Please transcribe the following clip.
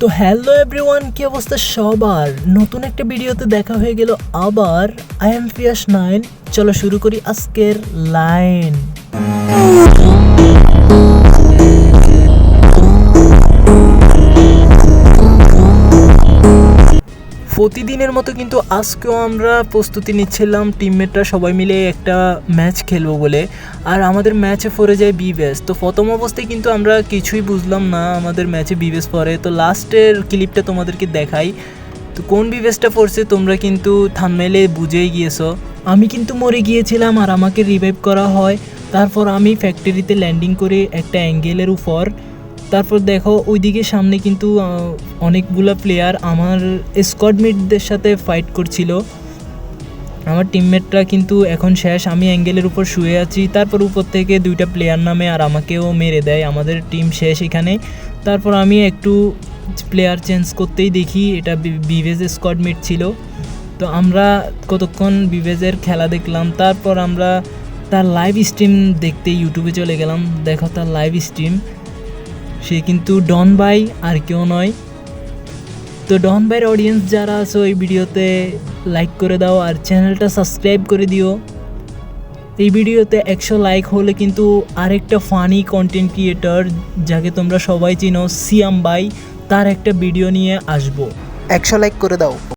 তো hello everyone, কি অবস্থা সবার? নতুন একটা ভিডিওতে দেখা হয়ে গেল আবার। আই এম ফিয়াস 9। চলো শুরু করি আজকের লাইন। প্রতিদিনের মতো কিন্তু আজকেও আমরা প্রস্তুতি নিচ্ছিলাম, টিমমেটরা সবাই মিলে একটা ম্যাচ খেলবো বলে। আর আমাদের ম্যাচে পড়ে যায় বিবেস। তো প্রথম অবস্থায় কিন্তু আমরা কিছুই বুঝলাম না আমাদের ম্যাচে বিবেস পড়ে। তো লাস্টের ক্লিপটা তোমাদেরকে দেখাই। তো কোন বিবেসটা পড়ছে তোমরা কিন্তু থাম্বনেইলে বুঝেই গিয়েছো। আমি কিন্তু মরে গিয়েছিলাম আর আমাকে রিভাইভ করা হয়। তারপর আমি ফ্যাক্টরিতে ল্যান্ডিং করি একটা অ্যাঙ্গেলের উপর। তারপর দেখো ওইদিকে সামনে কিন্তু অনেকগুলো প্লেয়ার আমার স্কোয়াডমেটদের সাথে ফাইট করছিল। আমার টিমমেটরা কিন্তু এখন শেষ, আমি অ্যাঙ্গেলের উপর শুয়ে আছি। তারপর উপর থেকে দুইটা প্লেয়ার নামে আর আমাকেও মেরে দেয়, আমাদের টিম শেষ এখানে। তারপর আমি একটু প্লেয়ার চেঞ্জ করতেই দেখি এটা বিভেজ স্কোয়াডমেট ছিল। তো আমরা কতক্ষণ বিভেজের খেলা দেখলাম। তারপর আমরা তার লাইভ স্ট্রিম দেখতে ইউটিউবে চলে গেলাম। দেখো তার লাইভ স্ট্রিম, সে কিন্তু ডন ভাই আর কেউ নয়। তো ডন ভাইয়ের অডিয়েন্স যারা আছো এই ভিডিওতে লাইক করে দাও আর চ্যানেলটা সাবস্ক্রাইব করে দিও। এই ভিডিওতে 100 লাইক হলে কিন্তু আরেকটা ফানি কন্টেন্ট ক্রিয়েটর যাকে তোমরা সবাই চিনো সিয়াম ভাই, তার একটা ভিডিও নিয়ে আসবো। 100 লাইক করে দাও।